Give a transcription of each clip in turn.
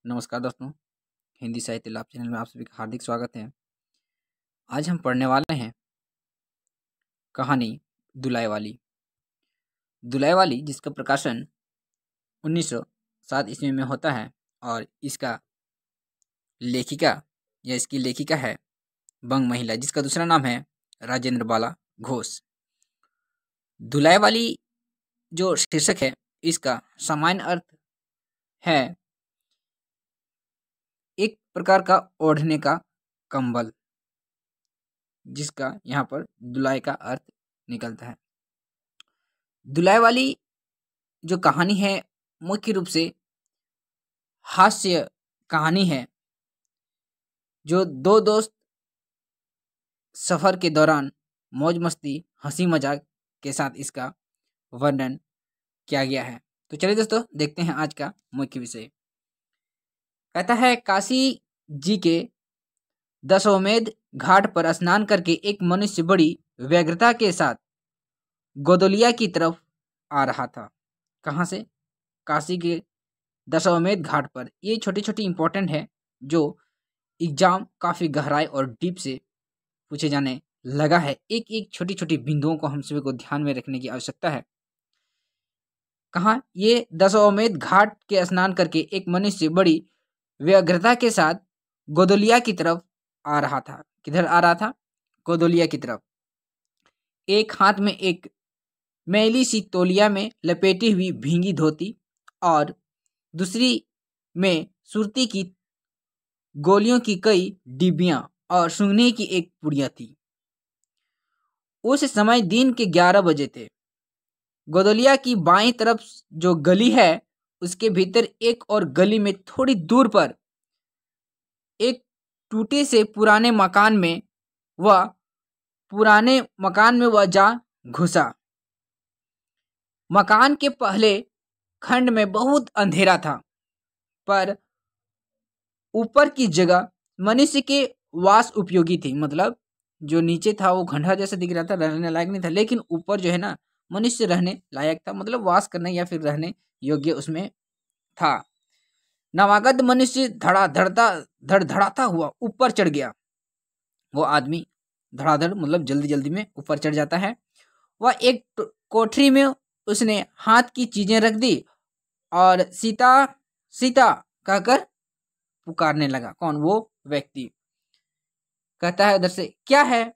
नमस्कार दोस्तों, हिंदी साहित्य लाभ चैनल में आप सभी का हार्दिक स्वागत है। आज हम पढ़ने वाले हैं कहानी दुलाई वाली। दुलाई वाली जिसका प्रकाशन 1907 ईस्वी में होता है और इसका लेखिका या इसकी लेखिका है बंग महिला, जिसका दूसरा नाम है राजेंद्र बाला घोष। दुलाई वाली जो शीर्षक है इसका सामान्य अर्थ है एक प्रकार का ओढ़ने का कंबल, जिसका यहाँ पर दुलाई का अर्थ निकलता है। दुलाई वाली जो कहानी है मुख्य रूप से हास्य कहानी है, जो दो दोस्त सफर के दौरान मौज मस्ती हंसी मजाक के साथ इसका वर्णन किया गया है। तो चलिए दोस्तों देखते हैं आज का मुख्य विषय। कहता है, काशी जी के दशोमेध घाट पर स्नान करके एक मनुष्य बड़ी व्यग्रता के साथ गोदलिया की तरफ आ रहा था। कहाँ से? काशी के दशोमेध घाट पर। ये छोटी छोटी इंपॉर्टेंट है जो एग्जाम काफी गहराई और डीप से पूछे जाने लगा है। एक एक छोटी छोटी बिंदुओं को हम सभी को ध्यान में रखने की आवश्यकता है। कहाँ? ये दशोमेध घाट के स्नान करके एक मनुष्य बड़ी व्यग्रता के साथ गोदलिया की तरफ आ रहा था। किधर आ रहा था? गोदलिया की तरफ। एक हाथ में एक मैली सी तौलिया में लपेटी हुई भींगी धोती और दूसरी में सुरती की गोलियों की कई डिब्बियां और सूंघने की एक पुड़िया थी। उस समय दिन के 11 बजे थे। गोदलिया की बाईं तरफ जो गली है उसके भीतर एक और गली में थोड़ी दूर पर एक टूटे से पुराने मकान में वह जा घुसा। मकान के पहले खंड में बहुत अंधेरा था, पर ऊपर की जगह मनुष्य के वास उपयोगी थी। मतलब जो नीचे था वो खंडहर जैसा दिख रहा था, रहने लायक नहीं था, लेकिन ऊपर जो है ना मनुष्य रहने लायक था, मतलब वास करने या फिर रहने योग्य उसमें था। नवागत मनुष्य धड़धड़ाता हुआ ऊपर चढ़ गया। वो आदमी धड़ाधड़ मतलब जल्दी जल्दी में ऊपर चढ़ जाता है। वह एक कोठरी में उसने हाथ की चीजें रख दी और सीता सीता कहकर पुकारने लगा। कौन? वो व्यक्ति। कहता है उधर से, क्या है?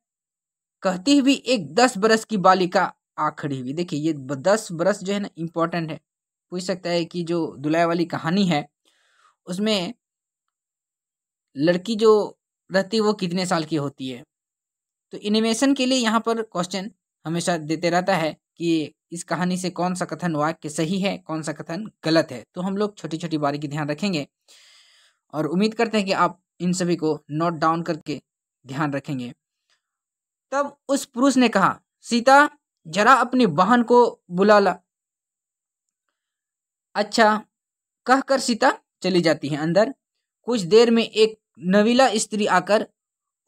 कहती हुई एक 10 बरस की बालिका आ खड़ी हुई। देखिए ये 10 बरस जो है ना इंपॉर्टेंट है। पूछ सकता है कि जो दुलाई वाली कहानी है उसमें लड़की जो रहती है वो कितने साल की होती है। तो एनिमेशन के लिए यहाँ पर क्वेश्चन हमेशा देते रहता है कि इस कहानी से कौन सा कथन वाक्य सही है, कौन सा कथन गलत है। तो हम लोग छोटी छोटी बारीकी ध्यान रखेंगे और उम्मीद करते हैं कि आप इन सभी को नोट डाउन करके ध्यान रखेंगे। तब उस पुरुष ने कहा, सीता जरा अपनी बहन को बुला ला। अच्छा कहकर सीता चली जाती है अंदर। कुछ देर में एक नवीला स्त्री आकर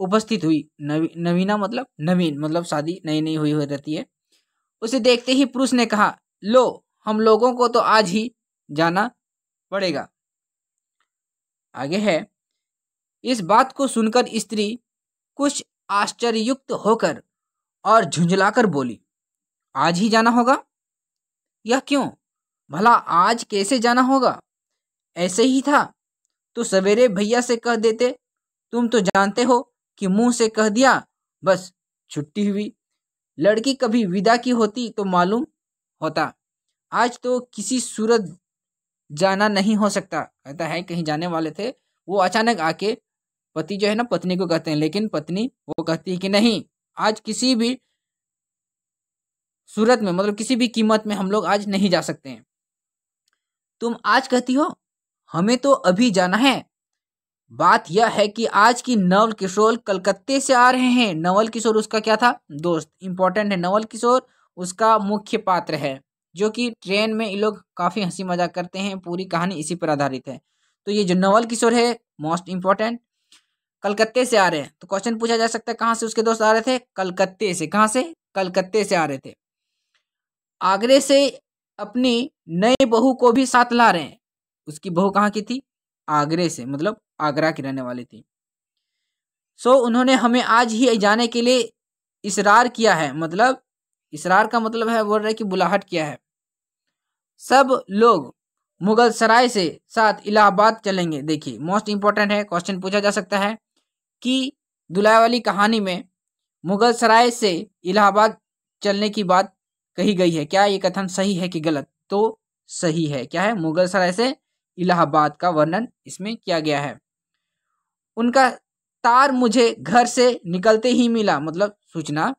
उपस्थित हुई। नवीना मतलब नवीन, मतलब शादी नई नई हुई रहती है। उसे देखते ही पुरुष ने कहा, लो हम लोगों को तो आज ही जाना पड़ेगा। आगे है, इस बात को सुनकर स्त्री कुछ आश्चर्ययुक्त होकर और झुंझलाकर बोली, आज ही जाना होगा? यह क्यों? भला आज कैसे जाना होगा? ऐसे ही था तो सवेरे भैया से कह देते। तुम तो जानते हो कि मुंह से कह दिया बस छुट्टी हुई। लड़की कभी विदा की होती तो मालूम होता। आज तो किसी सूरत जाना नहीं हो सकता। कहता है कहीं जाने वाले थे, वो अचानक आके पति जो है ना पत्नी को कहते हैं, लेकिन पत्नी वो कहती है कि नहीं, आज किसी भी सूरत में मतलब किसी भी कीमत में हम लोग आज नहीं जा सकते हैं। तुम आज कहती हो, हमें तो अभी जाना है। बात यह है कि आज की नवल किशोर कलकत्ते से आ रहे हैं। नवल किशोर उसका क्या था? दोस्त। इंपॉर्टेंट है, नवल किशोर उसका मुख्य पात्र है, जो कि ट्रेन में ये लोग काफी हंसी मजाक करते हैं। पूरी कहानी इसी पर आधारित है। तो ये जो नवल किशोर है मोस्ट इंपॉर्टेंट, कलकत्ते से आ रहे हैं। तो क्वेश्चन पूछा जा सकता है कहाँ से उसके दोस्त आ रहे थे? कलकत्ते से। कहाँ से? कलकत्ते से आ रहे थे। आगरे से अपनी नई बहू को भी साथ ला रहे हैं। उसकी बहू कहाँ की थी? आगरे से, मतलब आगरा की रहने वाली थी। सो उन्होंने हमें आज ही जाने के लिए इसरार किया है, मतलब इसरार का मतलब है बोल रहे कि बुलाहट किया है। सब लोग मुगल सराय से साथ इलाहाबाद चलेंगे। देखिए मोस्ट इंपॉर्टेंट है, क्वेश्चन पूछा जा सकता है कि दुलाई वाली कहानी में मुगल सराय से इलाहाबाद चलने की बात कही गई है, क्या ये कथन सही है कि गलत? तो सही है। क्या है? मुगल सराय से इलाहाबाद का वर्णन इसमें किया गया है। उनका तार मुझे घर से निकलते ही मिला, मतलब सूचना।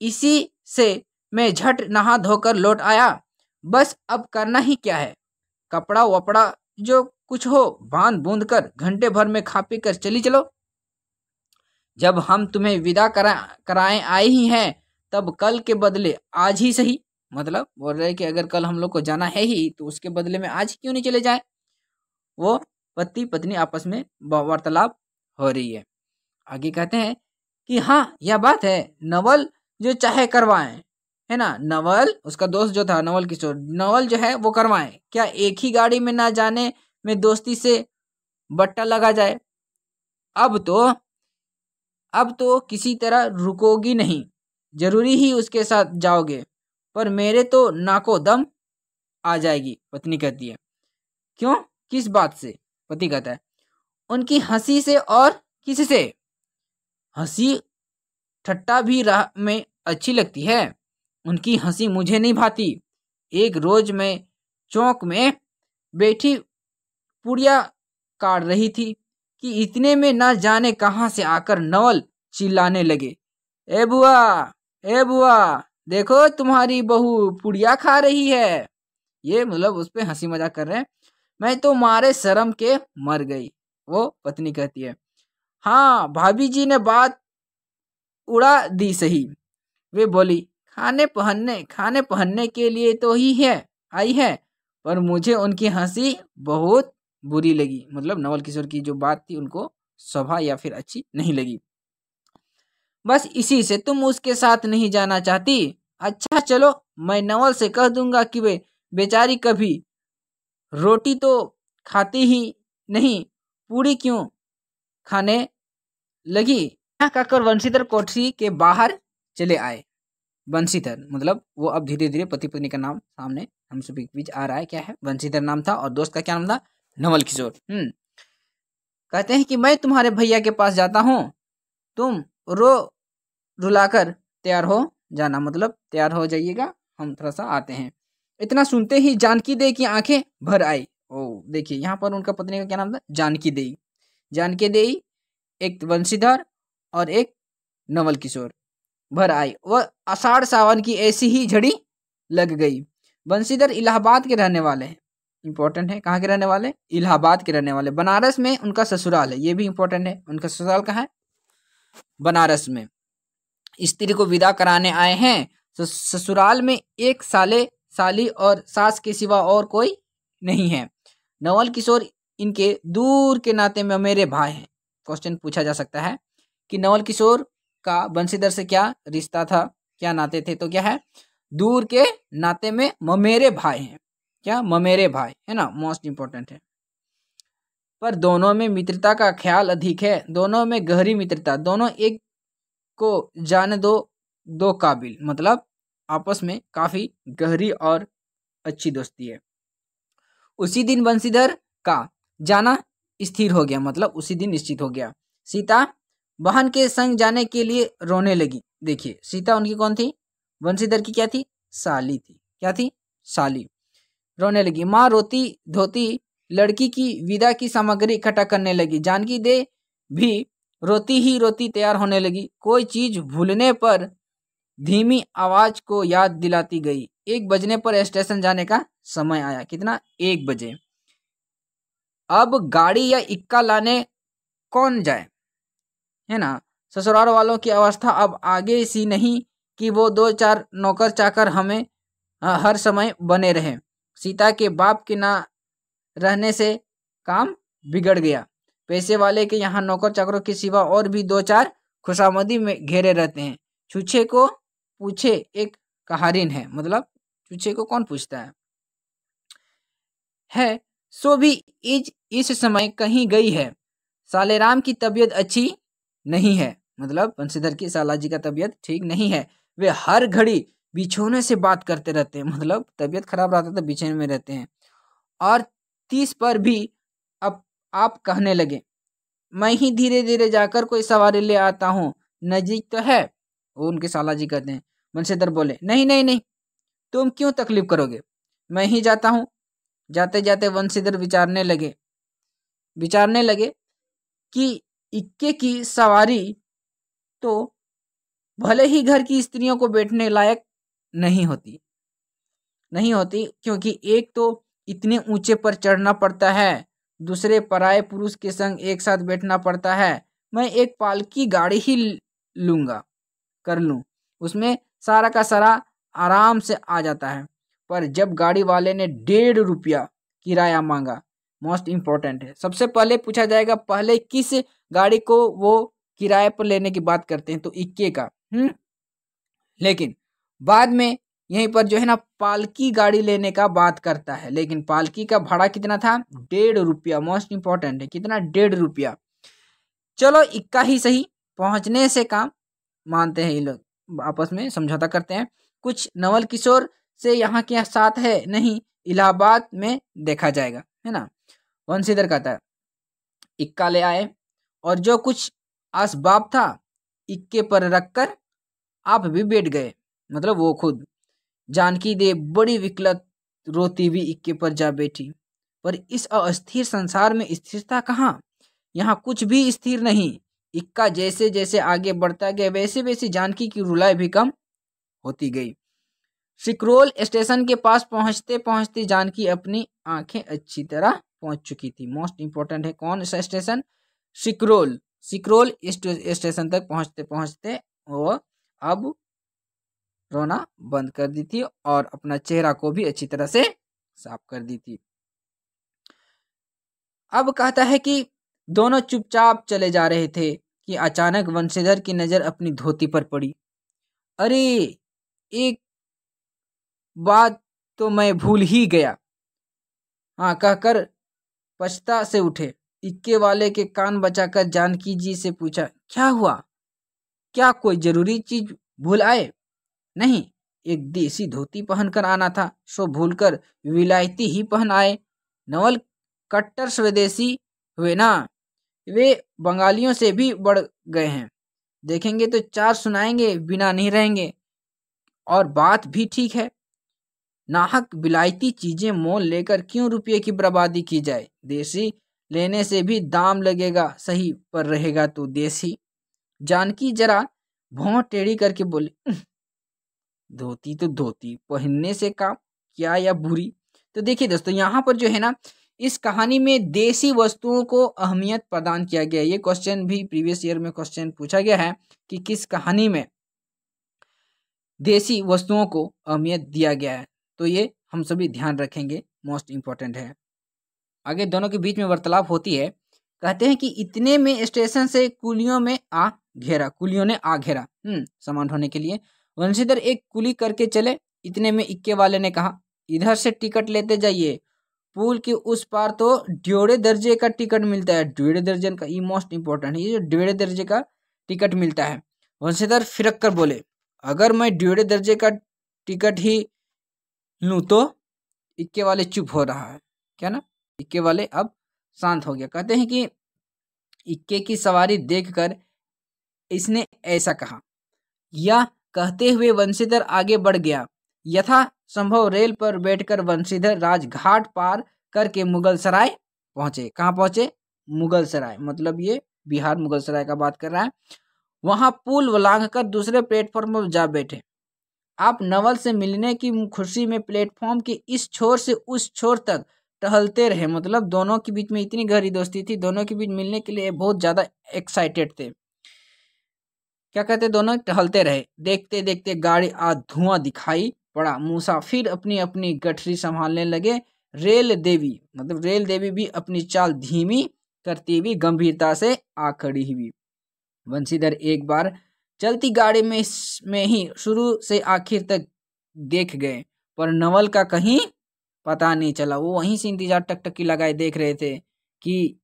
इसी से मैं झट नहा धोकर लौट आया। बस अब करना ही क्या है, कपड़ा वपड़ा जो कुछ हो बांध बूंद कर घंटे भर में खा पी कर चली चलो। जब हम तुम्हें विदा कराए आए ही हैं, तब कल के बदले आज ही सही। मतलब बोल रहे कि अगर कल हम लोग को जाना है ही तो उसके बदले में आज क्यों नहीं चले जाए। वो पति पत्नी आपस में वार्तालाप हो रही है। आगे कहते हैं कि हाँ यह बात है, नवल जो चाहे करवाएं, है ना। नवल उसका दोस्त जो था नवल किशोर, नवल जो है वो करवाएं, क्या एक ही गाड़ी में ना जाने में दोस्ती से बट्टा लगा जाए। अब तो किसी तरह रुकोगी नहीं, जरूरी ही उसके साथ जाओगे, पर मेरे तो नाको दम आ जाएगी। पत्नी कहती है क्यों, किस बात से? पति कहता है उनकी हंसी से। और किससे? हंसी ठट्टा भी राह में अच्छी लगती है, उनकी हंसी मुझे नहीं भाती। एक रोज मैं चौक में बैठी पुड़िया काट रही थी कि इतने में ना जाने कहां से आकर नवल चिल्लाने लगे, ए बुआ, ए बुआ, देखो तुम्हारी बहू पुड़िया खा रही है। ये मतलब उस पे हंसी मजाक कर रहे हैं। मैं तो मारे शर्म के मर गई। वो पत्नी कहती है हाँ भाभी जी ने बात उड़ा दी सही। वे बोली खाने पहनने के लिए तो ही है आई है, पर मुझे उनकी हंसी बहुत बुरी लगी। मतलब नवल किशोर की जो बात थी उनको शोभा या फिर अच्छी नहीं लगी। बस इसी से तुम उसके साथ नहीं जाना चाहती। अच्छा चलो, मैं नवल से कह दूंगा कि वे बेचारी कभी रोटी तो खाती ही नहीं, पूरी क्यों खाने लगी। यहाँ कहकर वंशीधर कोठरी के बाहर चले आए। वंशीधर मतलब वो अब धीरे धीरे पति पत्नी का नाम सामने हम सभी के बीच आ रहा है। क्या है? वंशीधर नाम था और दोस्त का क्या नाम था? नवल किशोर। कहते हैं कि मैं तुम्हारे भैया के पास जाता हूँ, तुम रुलाकर तैयार हो जाना, मतलब तैयार हो जाइएगा, हम थोड़ा सा आते हैं। इतना सुनते ही जानकी देई की आंखें भर आई। ओ देखिए यहाँ पर उनका पत्नी का क्या नाम था? जानकी देई। जानकी देई, एक वंशीधर और एक नवल किशोर भर आई। वह आषाढ़ सावन की ऐसी ही झड़ी लग गई। बंशीधर इलाहाबाद के रहने वाले हैं, इंपॉर्टेंट है। कहाँ के रहने वाले? इलाहाबाद के रहने वाले। बनारस में उनका ससुराल है, ये भी इंपॉर्टेंट है। उनका ससुराल कहाँ है? बनारस में। स्त्री को विदा कराने आए हैं। ससुराल में एक साली और सास के सिवा और कोई नहीं है। नवल किशोर इनके दूर के नाते में मेरे भाई हैं। क्वेश्चन पूछा जा सकता है कि नवल किशोर का बंशीधर से क्या रिश्ता था, क्या नाते थे? तो क्या है? दूर के नाते में ममेरे भाई हैं। क्या? ममेरे भाई है ना, मोस्ट इंपॉर्टेंट है। पर दोनों में मित्रता का ख्याल अधिक है, दोनों में गहरी मित्रता, दोनों एक को जाने दो काबिल, मतलब आपस में काफी गहरी और अच्छी दोस्ती है। उसी दिन बंशीधर का जाना स्थिर हो गया, मतलब उसी दिन निश्चित हो गया। सीता बहन के संग जाने के लिए रोने लगी। देखिए सीता उनकी कौन थी? बंशीधर की क्या थी? साली थी। क्या थी? साली। रोने लगी। माँ रोती धोती लड़की की विदा की सामग्री इकट्ठा करने लगी। जानकी दे भी रोती ही रोती तैयार होने लगी। कोई चीज भूलने पर धीमी आवाज को याद दिलाती गई। 1 बजने पर स्टेशन जाने का समय आया। कितना? 1 बजे। अब गाड़ी या इक्का लाने कौन जाए, है ना। ससुराल वालों की अवस्था अब आगे सी नहीं कि वो 2-4 नौकर चाकर हमें हर समय बने रहे। सीता के बाप के ना रहने से काम बिगड़ गया। पैसे वाले के यहाँ नौकर चाकरों के सिवा और भी 2-4 खुशामदी में घेरे रहते हैं। छूछे को पूछे एक कहारिन है, मतलब छूछे को कौन पूछता है सो भी इस समय कहीं गई है। सालेराम की तबीयत अच्छी नहीं है, मतलब बंशीधर की साला जी का तबीयत ठीक नहीं है। वे हर घड़ी बिछोने से बात करते रहते हैं, मतलब तबीयत खराब रहता तो बिछोने में रहते हैं। और 30 पर भी अब आप कहने लगे, मैं ही धीरे धीरे जाकर कोई सवारी ले आता हूँ, नजीक तो है। वो उनके साला जी कहते हैं। बंशीधर बोले, नहीं नहीं नहीं, तुम क्यों तकलीफ करोगे, मैं ही जाता हूँ। जाते जाते बंशीधर विचारने लगे कि इक्के की सवारी तो भले ही घर की स्त्रियों को बैठने लायक नहीं होती, क्योंकि एक तो इतने ऊंचे पर चढ़ना पड़ता है, दूसरे पराये पुरुष के संग एक साथ बैठना पड़ता है। मैं एक पालकी गाड़ी ही कर लूं, उसमें सारा का सारा आराम से आ जाता है। पर जब गाड़ी वाले ने 1.5 रुपया किराया मांगा, मोस्ट इंपॉर्टेंट है, सबसे पहले पूछा जाएगा पहले किस गाड़ी को वो किराए पर लेने की बात करते हैं, तो इक्के का। लेकिन बाद में यहीं पर जो है ना पालकी गाड़ी लेने का बात करता है, लेकिन पालकी का भाड़ा कितना था, 1.5 रुपया। मोस्ट इंपॉर्टेंट है, कितना, 1.5 रुपया। चलो इक्का ही सही, पहुंचने से काम मानते हैं ये लोग, आपस में समझौता करते हैं। कुछ नवल किशोर से यहाँ के साथ है नहीं, इलाहाबाद में देखा जाएगा, है ना। वंशीधर कहता है, इक्का ले आए और जो कुछ असबाब था इक्के पर रखकर आप भी बैठ गए, मतलब वो खुद। जानकी देव बड़ी विकलत रोती हुई इक्के पर जा बैठी। पर इस अस्थिर संसार में स्थिरता कहाँ, यहाँ कुछ भी स्थिर नहीं। इक्का जैसे जैसे आगे बढ़ता गया वैसे वैसे जानकी की रुलाई भी कम होती गई। सिकरोल स्टेशन के पास पहुंचते पहुंचते जानकी अपनी आंखें अच्छी तरह पहुंच चुकी थी। मोस्ट इंपॉर्टेंट है, कौन सा स्टेशन, सिकरोल स्टेशन तक पहुंचते पहुंचते वो अब रोना बंद कर दी थी और अपना चेहरा को भी अच्छी तरह से साफ कर दी थी। अब कहता है कि दोनों चुपचाप चले जा रहे थे कि अचानक वंशीधर की नजर अपनी धोती पर पड़ी। अरे, एक बात तो मैं भूल ही गया, हाँ कहकर पछता से उठे। इक्के वाले के कान बचाकर जानकी जी से पूछा, क्या हुआ, क्या कोई जरूरी चीज भूल आए? नहीं, एक देसी धोती पहनकर आना था, सो भूलकर विलायती ही पहन आए। नवल कट्टर स्वदेशी हुए ना, वे बंगालियों से भी बढ़ गए हैं, देखेंगे तो 4 सुनाएंगे, बिना नहीं रहेंगे। और बात भी ठीक है, नाहक विलायती चीजें मोल लेकर क्यों रुपये की बर्बादी की जाए, देसी लेने से भी दाम लगेगा, सही पर रहेगा तो देसी। जानकी जरा भौं टेढ़ी करके बोले, धोती तो धोती, पहनने से काम क्या या बुरी। तो देखिए दोस्तों, यहाँ पर जो है ना इस कहानी में देसी वस्तुओं को अहमियत प्रदान किया गया है। ये क्वेश्चन भी प्रीवियस ईयर में क्वेश्चन पूछा गया है कि किस कहानी में देसी वस्तुओं को अहमियत दिया गया है, तो ये हम सभी ध्यान रखेंगे, मोस्ट इंपॉर्टेंट है। आगे दोनों के बीच में वार्तालाप होती है। कहते हैं कि इतने में स्टेशन से कुलियों ने आ घेरा सामान ढोने के लिए। वंशीधर एक कुली करके चले। इतने में इक्के वाले ने कहा, इधर से टिकट लेते जाइए, पुल के उस पार तो 1.5 दर्जे का टिकट मिलता है। 1.5 दर्जन का, ये मोस्ट इंपॉर्टेंट है, ये जो 1.5 दर्जे का टिकट मिलता है। वंशीधर फिरक कर बोले, अगर मैं 1.5 दर्जे का टिकट ही लूं तो। इक्के वाले चुप हो रहा है, क्या ना, इक्के वाले अब शांत हो गया। कहते हैं कि इक्के की सवारी देखकर इसने ऐसा कहा। यह कहते हुए वंशीधर आगे बढ़ गया। यथा संभव रेल पर बैठकर वंशीधर राजघाट पार करके मुगलसराय पहुंचे। कहाँ पहुंचे, मुगलसराय, मतलब ये बिहार मुगलसराय का बात कर रहा है। वहां पुल लांघकर दूसरे प्लेटफॉर्म पर जा बैठे। आप नवल से मिलने की खुशी में प्लेटफॉर्म के इस छोर से उस छोर तक टहलते रहे, मतलब दोनों के बीच में इतनी गहरी दोस्ती थी, दोनों के बीच मिलने के लिए बहुत ज्यादा एक्साइटेड थे। क्या कहते, दोनों टहलते रहे। देखते देखते गाड़ी आज धुआं दिखाई पड़ा। मुसाफिर अपनी अपनी गठरी संभालने लगे। रेल देवी भी अपनी चाल धीमी करती हुई गंभीरता से आ खड़ी हुई। वंशीधर एक बार चलती गाड़ी में ही शुरू से आखिर तक देख गए, पर नवल का कहीं पता नहीं चला। वो वहीं से इंतजार टकटकी लगाए देख रहे थे कि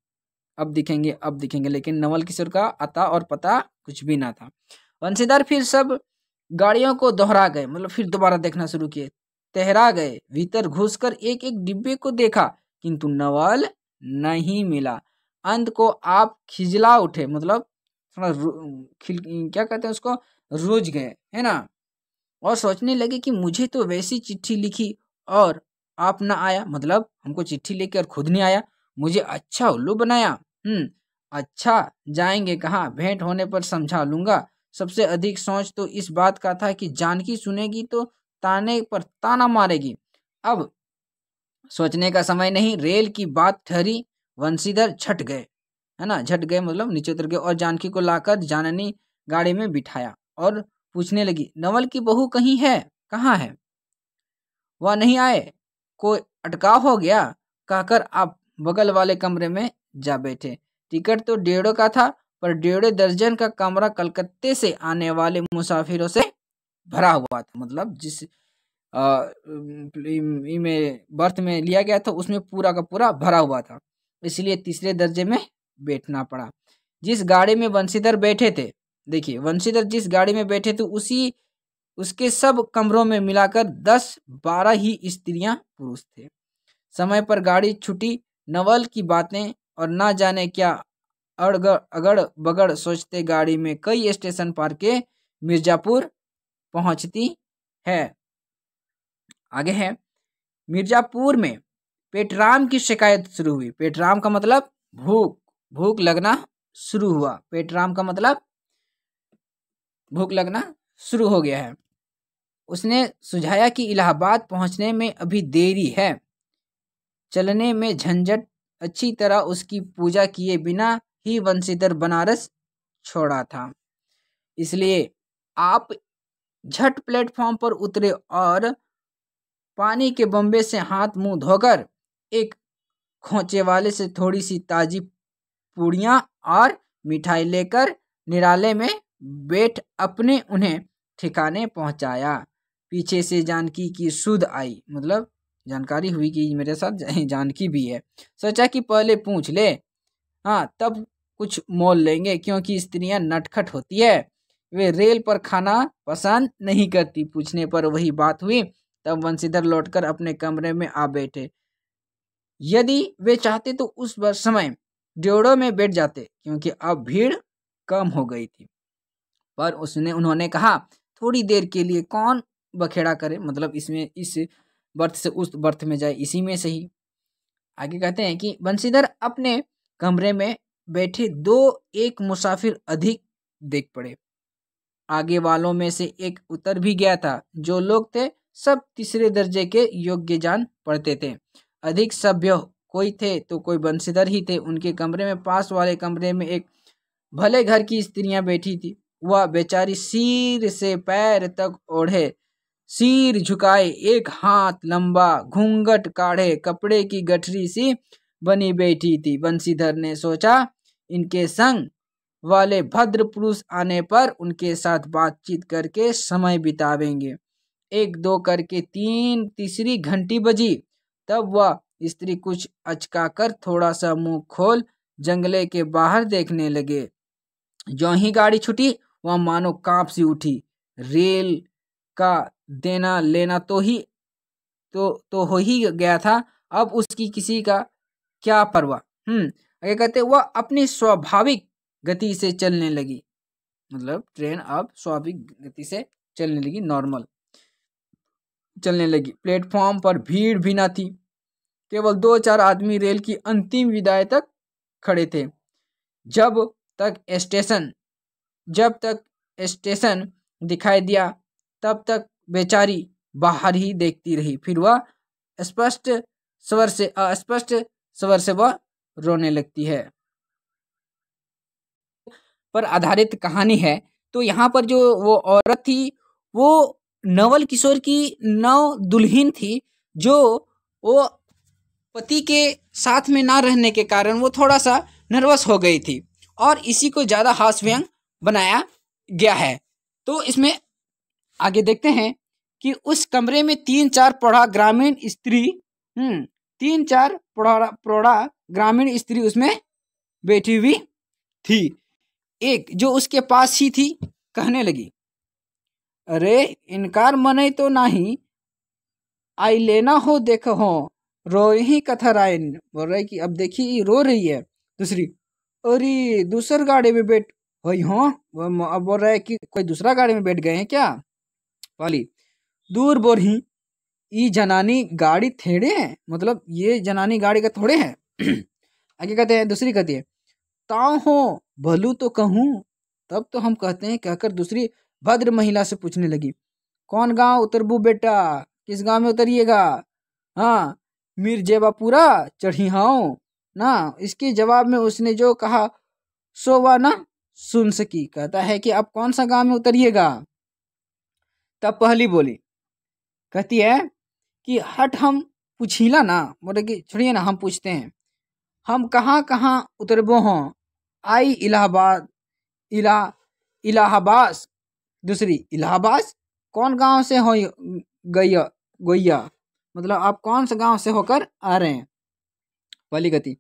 अब दिखेंगे अब दिखेंगे, लेकिन नवल किशोर का अता और पता कुछ भी ना था। वंशीधर फिर सब गाड़ियों को दोहरा गए, मतलब फिर दोबारा देखना शुरू किए, तहरा गए, भीतर घुसकर एक एक डिब्बे को देखा, किंतु नवल नहीं मिला। अंत को आप खिजला उठे, मतलब थोड़ा क्या कहते हैं उसको, रूठ गए, है ना, और सोचने लगे कि मुझे तो वैसी चिट्ठी लिखी और आप ना आया, मतलब हमको चिट्ठी लेकर खुद नहीं आया, मुझे अच्छा उल्लू बनाया। अच्छा, जाएंगे कहाँ, भेंट होने पर समझा लूंगा। सबसे अधिक सोच तो इस बात का था कि जानकी सुनेगी तो ताने पर ताना मारेगी। अब सोचने का समय नहीं, रेल की बात ठहरी। वंशीधर झट गए, है ना, झट गए मतलब नीचे उतर गए, और जानकी को लाकर जाननी गाड़ी में बिठाया और पूछने लगी, नवल की बहू कहीं है, कहाँ है? वह नहीं आए, कोई अटकाव हो गया, कहकर आप बगल वाले कमरे में जा बैठे। टिकट तो 1.5 का था, पर 1.5 दर्जन का कमरा कलकत्ते से आने वाले मुसाफिरों से भरा हुआ था। मतलब जिस में बर्थ में लिया गया था उसमें पूरा का पूरा भरा हुआ था, इसलिए तीसरे दर्जे में बैठना पड़ा। जिस गाड़ी में वंशीधर बैठे थे, देखिए वंशीधर जिस गाड़ी में बैठे थे उसी उसके सब कमरों में मिलाकर 10-12 ही स्त्रियां पुरुष थे। समय पर गाड़ी छूटी। नवल की बातें और ना जाने क्या अगड़ बगड़ सोचते गाड़ी में कई स्टेशन पार के मिर्जापुर पहुंचती है। आगे है, मिर्जापुर में पेटराम की शिकायत शुरू हुई। पेटराम का मतलब भूख लगना शुरू हुआ। पेटराम का मतलब भूख लगना शुरू हो गया है। उसने सुझाया कि इलाहाबाद पहुंचने में अभी देरी है, चलने में झंझट, अच्छी तरह उसकी पूजा किए बिना ही वंशीधर बनारस छोड़ा था, इसलिए आप झट प्लेटफॉर्म पर उतरे और पानी के बम्बे से हाथ मुंह धोकर एक खोचे वाले से थोड़ी सी ताजी पूड़ियाँ और मिठाई लेकर निराले में बैठ अपने उन्हें ठिकाने पहुंचाया। पीछे से जानकी की सुध आई, मतलब जानकारी हुई कि मेरे साथ जानकी भी है। सोचा कि पहले पूछ ले, हाँ तब कुछ मोल लेंगे, क्योंकि स्त्रियां नटखट होती है, वे रेल पर खाना पसंद नहीं करती। पूछने पर वही बात हुई। तब वंशीधर लौटकर अपने कमरे में आ बैठे। यदि वे चाहते तो उस समय ड्योढ़ों में बैठ जाते, क्योंकि अब भीड़ कम हो गई थी, पर उन्होंने कहा थोड़ी देर के लिए कौन बखेड़ा करे, मतलब इसमें इस बर्थ से उस बर्थ में जाए, इसी में से ही। आगे कहते हैं कि बंशीधर अपने कमरे में बैठे एक मुसाफिर अधिक देख पड़े। आगे वालों में से एक उतर भी गया था। जो लोग थे सब तीसरे दर्जे के योग्य जान पड़ते थे। अधिक सभ्य कोई थे तो कोई बंशीधर ही थे। उनके कमरे में पास वाले कमरे में एक भले घर की स्त्रियां बैठी थी। वह बेचारी सिर से पैर तक ओढ़े, सिर झुकाए, एक हाथ लंबा, घूंघट काढ़े, कपड़े की गठरी सी बनी बैठी थी। बंशीधर ने सोचा इनके संग वाले भद्र पुरुष आने पर उनके साथ बातचीत करके समय बितावेंगे। 1-2 करके तीसरी घंटी बजी। तब वह स्त्री कुछ अचकाकर थोड़ा सा मुंह खोल जंगले के बाहर देखने लगे। जो ही गाड़ी छूटी वह मानो कांप सी उठी। रेल का देना लेना तो हो ही गया था, अब उसकी किसी का क्या परवाह। आगे कहते वह अपनी स्वाभाविक गति से चलने लगी, मतलब ट्रेन अब स्वाभाविक गति से चलने लगी, नॉर्मल चलने लगी। प्लेटफॉर्म पर भीड़ भी न थी, केवल 2-4 आदमी रेल की अंतिम विदाई तक खड़े थे। जब तक स्टेशन दिखाई दिया तब तक बेचारी बाहर ही देखती रही। फिर वह अस्पष्ट स्वर से वह रोने लगती है। पर आधारित कहानी है। तो यहाँ पर जो वो औरत थी वो नवल किशोर की नव दुल्हन थी, जो वो पति के साथ में ना रहने के कारण वो थोड़ा सा नर्वस हो गई थी, और इसी को ज़्यादा हास्य व्यंग बनाया गया है। तो इसमें आगे देखते हैं कि उस कमरे में 3-4 पढ़ा ग्रामीण स्त्री तीन चार प्रौढ़ा ग्रामीण स्त्री उसमें बैठी हुई थी। एक जो उसके पास ही थी कहने लगी, अरे इनकार मने तो नहीं, आई लेना हो देखो हो, रो ही कथा राय। बोल रहा है कि अब देखिए रो रही है। दूसरी, अरे दूसर गाड़ी में बैठ वही हो। अब बोल रहा है कि कोई दूसरा गाड़ी में बैठ गए हैं क्या। वाली, दूर बोर ही ई जनानी गाड़ी थेड़े हैं, मतलब ये जनानी गाड़ी का थोड़े हैं। आगे कहते हैं, दूसरी कहती है, ताऊ हो भलू तो कहूँ। तब तो हम कहते हैं, कहकर दूसरी भद्र महिला से पूछने लगी, कौन गांव उतरबू बेटा, किस गांव में उतरिएगा। हाँ, मिर्जेबापुरा चढ़ी हाओ ना। इसके जवाब में उसने जो कहा सो वह ना सुन सकी। कहता है कि अब कौन सा गांव में उतरिएगा। तब पहली बोली, कहती है कि हट हम पूछीला ना। बोले कि छोड़िए ना, हम पूछते हैं, हम कहाँ कहाँ उतरबो हों। आई इलाहाबाद, इलाहाबाद। दूसरी, इलाहाबाद कौन गांव से हो गैया गोइया, मतलब आप कौन से गांव से होकर आ रहे हैं। पहली गति,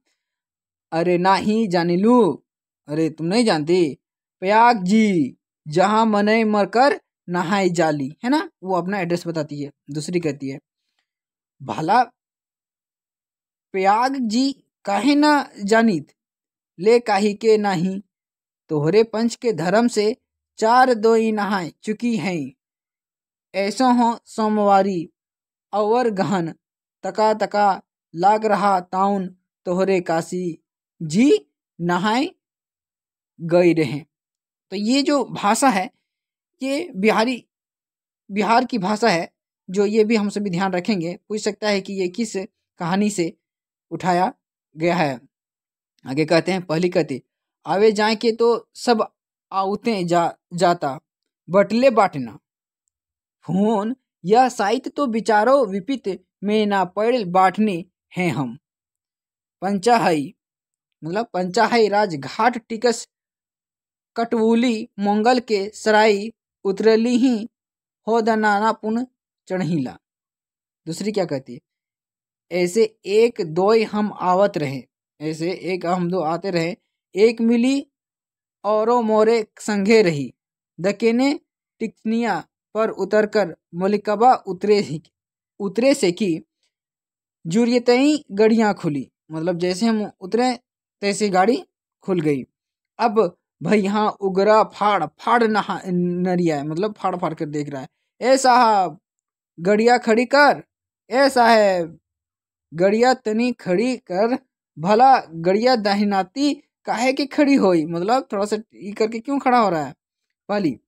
अरे ना ही जानी लू, अरे तुम नहीं जानती, प्रयाग जी जहाँ मने मरकर नहाई जाली, है ना, वो अपना एड्रेस बताती है। दूसरी कहती है, भला प्रयाग जी काहे ना जानित, ले काहे के नहीं, तोहरे पंच के धर्म से चार दोई नहाय चुकी हैं। ऐसो हो सोमवारी और गहन तका तका लाग रहा ताउन तोहरे काशी जी नहाय गई रहे। तो ये जो भाषा है ये बिहार की भाषा है, जो ये भी हम सभी ध्यान रखेंगे। पूछ सकता है कि ये किस कहानी से उठाया गया है। आगे कहते हैं, पहली कहती, आवे जाए के तो सब आउते जाता, बटले बाटना फोन, यह साहित्य तो विचारो विपित में ना पड़ बांटने हैं हम। पंचाहई, मतलब पंचाहई राजघाट टिकस कटवुली मंगल के सराई उतरली ही हो दनाना पुन चढ़ीला। दूसरी क्या कहती है, ऐसे एक दो हम आवत रहे, ऐसे एक हम दो आते रहे, एक मिली औरो मोरे संगे रही, दकेने टिकनिया पर उतरकर मलिकबा उतरे से की जुरियतई गड़ियाँ खुली, मतलब जैसे हम उतरे तैसे गाड़ी खुल गई। अब भाई यहाँ उगरा फाड़ फाड़ नरिया है, मतलब फाड़ फाड़ कर देख रहा है। ए साहब गड़िया खड़ी कर, ए साहब गड़िया तनी खड़ी कर, भला गड़िया दाहिनाती काहे की खड़ी होई, मतलब थोड़ा सा ई करके क्यों खड़ा हो रहा है। पहली,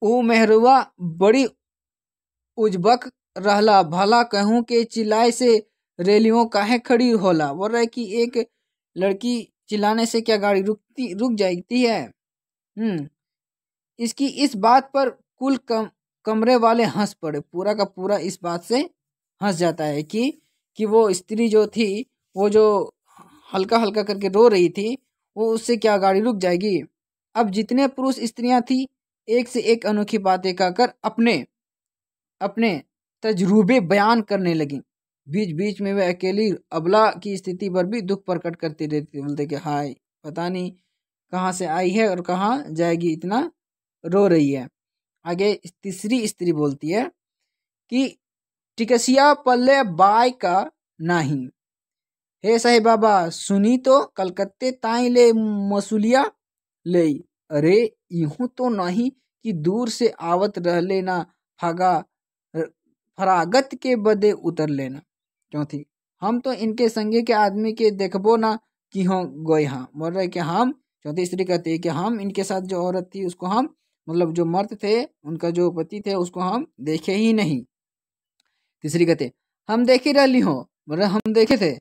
ओ मेहरुआ बड़ी उजबक रहला, भला कहूँ के चिल्लाए से रेलियों काहे खड़ी होला। बोल रहा है कि एक लड़की चिल्लाने से क्या गाड़ी रुक जाती है। इसकी इस बात पर कुल कमरे वाले हंस पड़े, पूरा का पूरा इस बात से हंस जाता है कि वो स्त्री जो थी, वो जो हल्का हल्का करके रो रही थी, वो उससे क्या गाड़ी रुक जाएगी। अब जितने पुरुष स्त्रियां थी एक से एक अनोखी बातें कहकर अपने तजुर्बे बयान करने लगी। बीच बीच में वे अकेली अबला की स्थिति पर भी दुख प्रकट करती रहती, बोलते कि हाय पता नहीं कहाँ से आई है और कहाँ जाएगी, इतना रो रही है। आगे तीसरी स्त्री बोलती है कि टिकसिया पल्ले बाय का नहीं, हे साहिब बाबा सुनी तो कलकत्ते ताई ले मसूलिया ले, अरे यूं तो नहीं कि दूर से आवत रह लेना फरागत के बदे उतर लेना। चौथी, हम तो इनके संगे के आदमी के देखबो ना कि हो गए। हाँ, बोल रहे कि हम, चौथी स्त्री कहती है कि हम इनके साथ जो औरत थी उसको हम, मतलब जो मर्द थे उनका जो पति थे उसको हम देखे ही नहीं। तीसरी कहते, हम देखे रहली हो, बोल रहे हम देखे थे,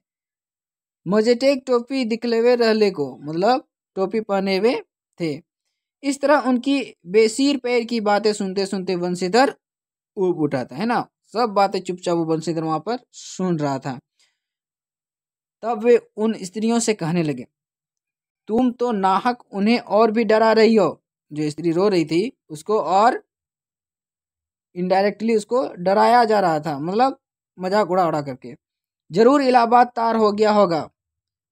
मजेटेक टोपी दिखलेवे रहले को, मतलब टोपी पहने हुए थे। इस तरह उनकी बेसिर पैर की बातें सुनते सुनते वंशीधर ऊब उठा था, है ना, सब बातें चुपचाप वो वंशीधर वहां पर सुन रहा था। तब वे उन स्त्रियों से कहने लगे, तुम तो नाहक उन्हें और भी डरा रही हो। जो स्त्री रो रही थी उसको और इनडायरेक्टली उसको डराया जा रहा था, मतलब मजाक उड़ा उड़ा करके। जरूर इलाहाबाद तार हो गया होगा,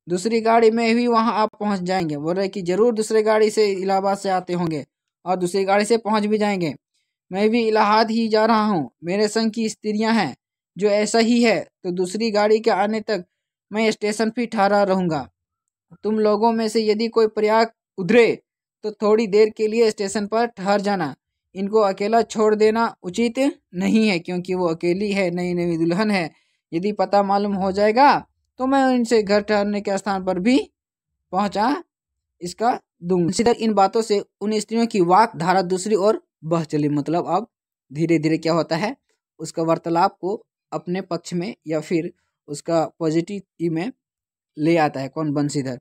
दूसरी गाड़ी में भी वहां आप पहुंच जाएंगे। बोल रहे कि जरूर दूसरी गाड़ी से इलाहाबाद से आते होंगे और दूसरी गाड़ी से पहुंच भी जाएंगे। मैं भी इलाहाबाद ही जा रहा हूँ, मेरे संग की स्त्रियां हैं जो ऐसा ही है, तो दूसरी गाड़ी के आने तक मैं स्टेशन पर ठहरा रहूंगा। तुम लोगों में से यदि कोई प्रयाग उधरे तो थोड़ी देर के लिए स्टेशन पर ठहर जाना। इनको अकेला छोड़ देना उचित नहीं है, क्योंकि वो अकेली है, नई नई दुल्हन है। यदि पता मालूम हो जाएगा तो मैं इनसे घर ठहरने के स्थान पर भी पहुंचा इसका दूंगा। सीधा इन बातों से उन स्त्रियों की वाक धारा दूसरी ओर बह चली। मतलब अब धीरे धीरे क्या होता है, उसका वार्तालाप को अपने पक्ष में या फिर उसका पॉजिटिव में ले आता है कौन, बंशीधर।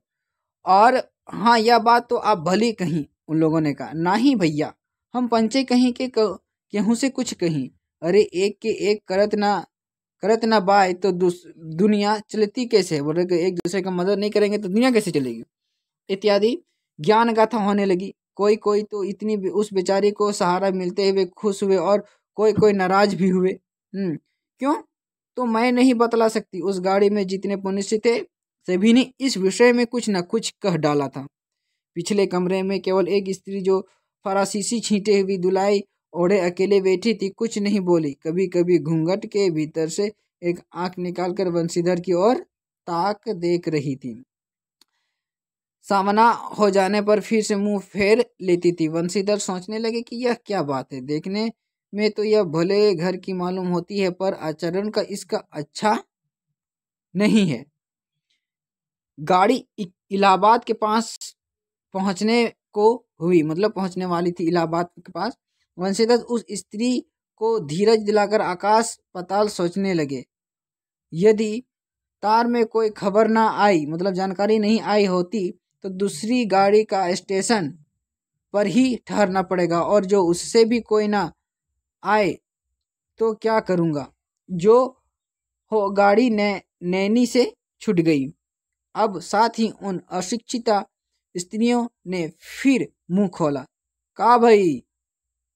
और हाँ, यह बात तो आप भली कहीं, उन लोगों ने कहा। नहीं भैया, हम पंचे कहीं के केहू से कुछ कहीं। अरे एक के एक करत ना बाय तो दुनिया चलती कैसे। बोल रहे कि एक दूसरे का मदद नहीं करेंगे तो दुनिया कैसे चलेगी, इत्यादि ज्ञान गाथा होने लगी। कोई कोई तो इतनी उस बेचारी को सहारा मिलते हुए खुश हुए और कोई कोई नाराज भी हुए। क्यों तो मैं नहीं बतला सकती। उस गाड़ी में जितने मनुष्य थे सभी ने इस विषय में कुछ न कुछ कह डाला था। पिछले कमरे में केवल एक स्त्री जो फरासीसी छींटे हुई दुलाई ओढ़े अकेले बैठी थी, कुछ नहीं बोली। कभी कभी घूंघट के भीतर से एक आंख निकालकर बंशीधर की ओर ताक देख रही थी। सामना हो जाने पर फिर से मुंह फेर लेती थी। बंशीधर सोचने लगे कि यह क्या बात है, देखने में तो यह भले घर की मालूम होती है पर आचरण का इसका अच्छा नहीं है। गाड़ी इलाहाबाद के पास पहुंचने को हुई, मतलब पहुंचने वाली थी इलाहाबाद के पास। वंशीधर उस स्त्री को धीरज दिलाकर आकाश पाताल सोचने लगे। यदि तार में कोई खबर ना आई, मतलब जानकारी नहीं आई होती, तो दूसरी गाड़ी का स्टेशन पर ही ठहरना पड़ेगा, और जो उससे भी कोई ना आए तो क्या करूँगा। जो हो गाड़ी नैनी से छूट गई। अब साथ ही उन अशिक्षिता स्त्रियों ने फिर मुंह खोला। का भाई,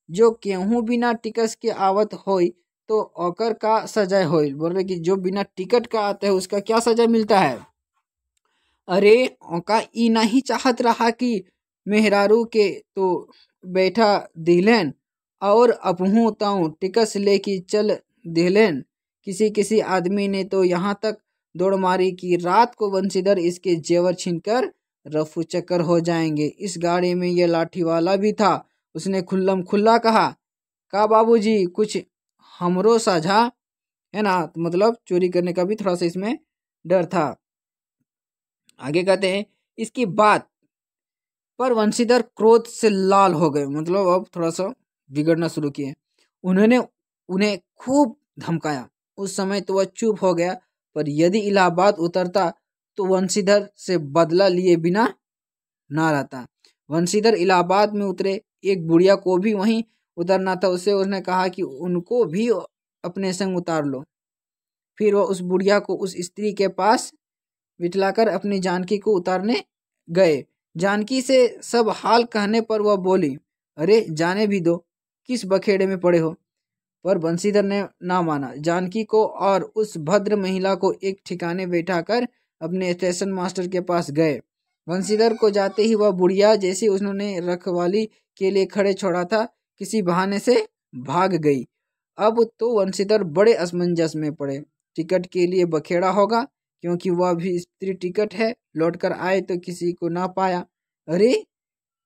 जो केहू बिना टिकट के आवत होई तो ओकर का सजा होई। बोल रहे कि जो बिना टिकट का आता है उसका क्या सजा मिलता है। अरे ओका ई नहीं चाहत रहा कि मेहरारू के तो बैठा दिलेन और अपहू ताऊ टिकट लेके चल दिलेन। किसी किसी आदमी ने तो यहाँ तक दौड़ मारी कि रात को बंशीधर इसके जेवर छीनकर रफू चक्कर हो जाएंगे। इस गाड़ी में ये लाठी वाला भी था। उसने खुल्लम खुल्ला कहा, का बाबूजी कुछ हमरो साझा है ना। मतलब चोरी करने का भी थोड़ा सा इसमें डर था। आगे कहते हैं, इसकी बात पर वंशीधर क्रोध से लाल हो गए। मतलब अब थोड़ा सा बिगड़ना शुरू किए। उन्होंने उन्हें खूब धमकाया। उस समय तो वह चुप हो गया, पर यदि इलाहाबाद उतरता तो वंशीधर से बदला लिए बिना ना रहता। वंशीधर इलाहाबाद में उतरे। एक बुढ़िया को भी वहीं उतरना था। उससे उसने कहा कि उनको भी अपने संग उतार लो। फिर वह उस बुढ़िया को उस स्त्री के पास बिठलाकर अपनी जानकी को उतारने गए। जानकी से सब हाल कहने पर वह बोली, अरे जाने भी दो, किस बखेड़े में पड़े हो। पर बंशीधर ने ना माना। जानकी को और उस भद्र महिला को एक ठिकाने बैठाकर अपने स्टेशन मास्टर के पास गए। बंशीधर को जाते ही वह बुढ़िया, जैसे उन्होंने रखवाली के लिए खड़े छोड़ा था, किसी बहाने से भाग गई। अब तो बंशीधर बड़े असमंजस में पड़े। टिकट के लिए बखेड़ा होगा, क्योंकि वह भी स्त्री टिकट है। लौटकर आए तो किसी को ना पाया। अरे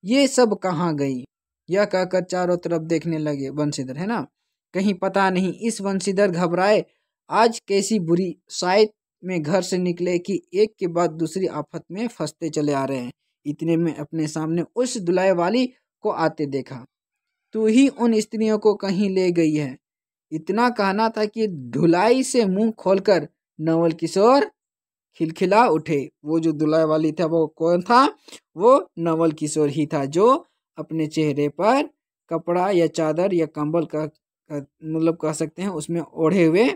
ये सब कहाँ गई, यह कहकर चारों तरफ देखने लगे बंशीधर, है ना। कहीं पता नहीं इस बंशीधर घबराए आज कैसी बुरी शायद में घर से निकले कि एक के बाद दूसरी आफत में फंसते चले आ रहे हैं। इतने में अपने सामने उस दुलाय वाली को आते देखा। तू ही उन स्त्रियों को कहीं ले गई है। इतना कहना था कि धुलाई से मुंह खोलकर नवल किशोर खिलखिला उठे। वो जो दुलाय वाली था वो कौन था, वो नवल किशोर ही था, जो अपने चेहरे पर कपड़ा या चादर या कंबल का मतलब कह सकते हैं उसमें ओढ़े हुए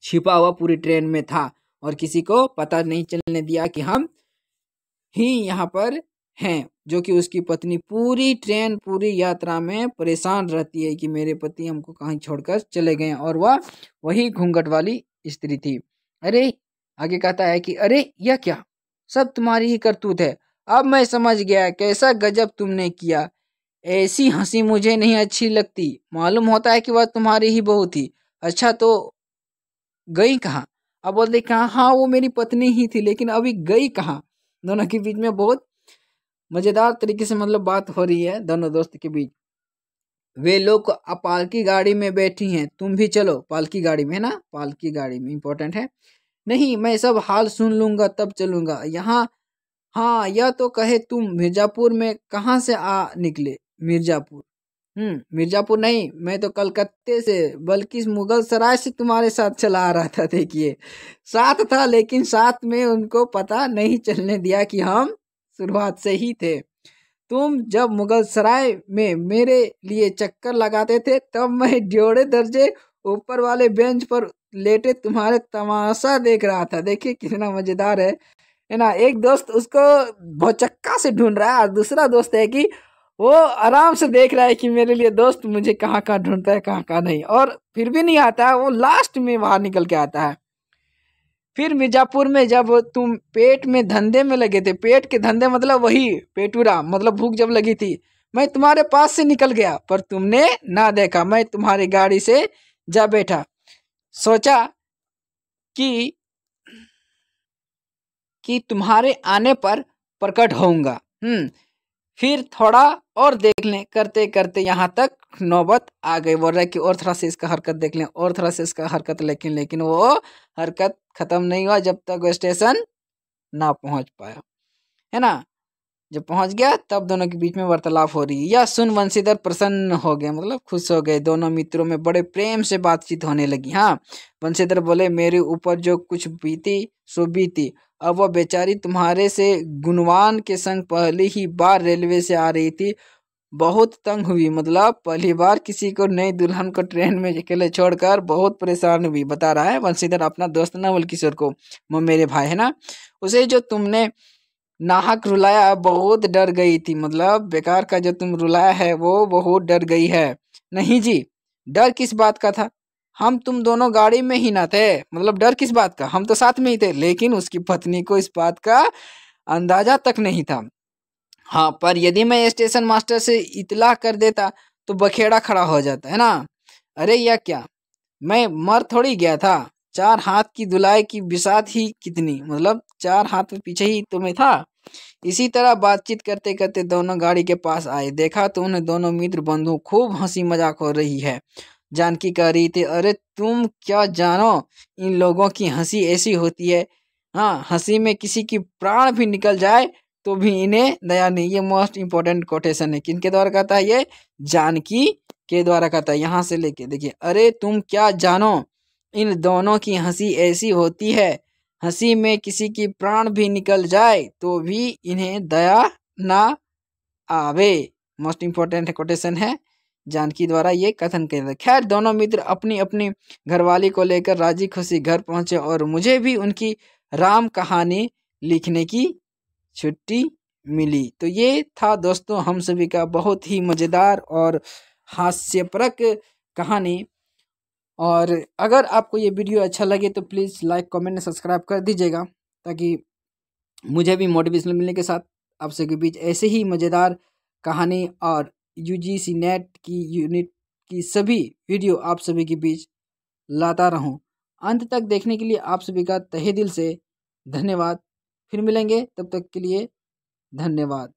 छिपा हुआ पूरी ट्रेन में था, और किसी को पता नहीं चलने दिया कि हम ही यहाँ पर हैं। जो कि उसकी पत्नी पूरी ट्रेन पूरी यात्रा में परेशान रहती है कि मेरे पति हमको कहीं छोड़कर चले गए, और वह वही घूंघट वाली स्त्री थी। अरे आगे कहता है कि अरे यह क्या, सब तुम्हारी ही करतूत है। अब मैं समझ गया कैसा गजब तुमने किया। ऐसी हंसी मुझे नहीं अच्छी लगती। मालूम होता है कि वह तुम्हारी ही बहू थी। अच्छा तो गई कहाँ? अब बोलते कहाँ, हाँ वो मेरी पत्नी ही थी, लेकिन अभी गई कहाँ? दोनों के बीच में बहुत मजेदार तरीके से मतलब बात हो रही है दोनों दोस्त के बीच। वे लोग पालकी गाड़ी में बैठी हैं, तुम भी चलो। पालकी गाड़ी में है ना, पालकी गाड़ी में इंपॉर्टेंट है। नहीं, मैं सब हाल सुन लूंगा तब चलूंगा। यहाँ हाँ, यह तो कहे तुम मिर्जापुर में कहाँ से आ निकले? मिर्जापुर? मिर्जापुर नहीं, मैं तो कलकत्ते से, बल्कि मुगल सराय से तुम्हारे साथ चला आ रहा था। देखिए, साथ था लेकिन साथ में उनको पता नहीं चलने दिया कि हम शुरुआत से ही थे। तुम जब मुगल सराय में मेरे लिए चक्कर लगाते थे तब मैं जोड़े दर्जे ऊपर वाले बेंच पर लेटे तुम्हारे तमाशा देख रहा था। देखिए कितना मजेदार है ना। एक दोस्त उसको भौचक्का से ढूंढ रहा है और दूसरा दोस्त है कि वो आराम से देख रहा है कि मेरे लिए दोस्त मुझे कहाँ कहाँ ढूंढता है, कहाँ कहाँ नहीं, और फिर भी नहीं आता है। वो लास्ट में बाहर निकल के आता है। फिर मिर्जापुर में जब तुम पेट में धंधे में लगे थे, पेट के धंधे मतलब वही पेटूरा, मतलब भूख जब लगी थी, मैं तुम्हारे पास से निकल गया पर तुमने ना देखा। मैं तुम्हारी गाड़ी से जा बैठा, सोचा कि तुम्हारे आने पर प्रकट होऊंगा। फिर थोड़ा और देख लें, करते करते यहाँ तक नौबत आ गई। बोल रहा है कि और थोड़ा से इसका हरकत देख लें, और थोड़ा से इसका हरकत, लेकिन वो हरकत खत्म नहीं हुआ जब तक वो स्टेशन ना पहुंच पाया, है ना। जब पहुंच गया तब दोनों के बीच में वार्तालाप हो रही है। यह सुन वंशीधर प्रसन्न हो गए, मतलब खुश हो गए। दोनों मित्रों में बड़े प्रेम से बातचीत होने लगी। हाँ, वंशीधर बोले, मेरे ऊपर जो कुछ बीती सो बीती। अब वह बेचारी तुम्हारे से गुणवान के संग पहली ही बार रेलवे से आ रही थी, बहुत तंग हुई। मतलब पहली बार किसी को नई दुल्हन को ट्रेन में अकेले छोड़कर बहुत परेशान हुई। बता रहा है वंशीधर अपना दोस्त नवल किशोर को, वो मेरे भाई है ना। उसे जो तुमने नाहक रुलाया बहुत डर गई थी, मतलब बेकार का जो तुम रुलाया है वो बहुत डर गई है। नहीं जी, डर किस बात का था, हम तुम दोनों गाड़ी में ही ना थे। मतलब डर किस बात का, हम तो साथ में ही थे। लेकिन उसकी पत्नी को इस बात का अंदाजा तक नहीं था। हाँ, पर यदि मैं स्टेशन मास्टर से इतला कर देता तो बखेड़ा खड़ा हो जाता, है ना। अरे यह क्या, मैं मर थोड़ी गया था। 4 हाथ की धुलाई की बिसात ही कितनी, मतलब 4 हाथ पीछे ही तो मैं था। इसी तरह बातचीत करते करते दोनों गाड़ी के पास आए। देखा तो उन्हें दोनों मित्र बंधु खूब हंसी मजाक हो रही है। जानकी कह रही थी, अरे तुम क्या जानो, इन लोगों की हंसी ऐसी होती है। हाँ, हंसी में किसी की प्राण भी निकल जाए तो भी इन्हें दया नहीं। ये मोस्ट इंपॉर्टेंट कोटेशन है। किनके द्वारा कहता है ये? जानकी के द्वारा कहता है। यहाँ से लेके देखिए, अरे तुम क्या जानो, इन दोनों की हंसी ऐसी होती है, हंसी में किसी की प्राण भी निकल जाए तो भी इन्हें दया ना आवे। मोस्ट इंपॉर्टेंट कोटेशन है, जानकी द्वारा ये कथन किया। खैर दोनों मित्र अपनी अपनी घरवाली को लेकर राजी खुशी घर पहुंचे और मुझे भी उनकी राम कहानी लिखने की छुट्टी मिली। तो ये था दोस्तों हम सभी का बहुत ही मज़ेदार और हास्यप्रक कहानी। और अगर आपको ये वीडियो अच्छा लगे तो प्लीज़ लाइक कमेंट सब्सक्राइब कर दीजिएगा, ताकि मुझे भी मोटिवेशन मिलने के साथ आप सबके बीच ऐसे ही मज़ेदार कहानी और यूजीसी नेट की यूनिट की सभी वीडियो आप सभी के बीच लाता रहूं। अंत तक देखने के लिए आप सभी का तहे दिल से धन्यवाद। फिर मिलेंगे, तब तक के लिए धन्यवाद।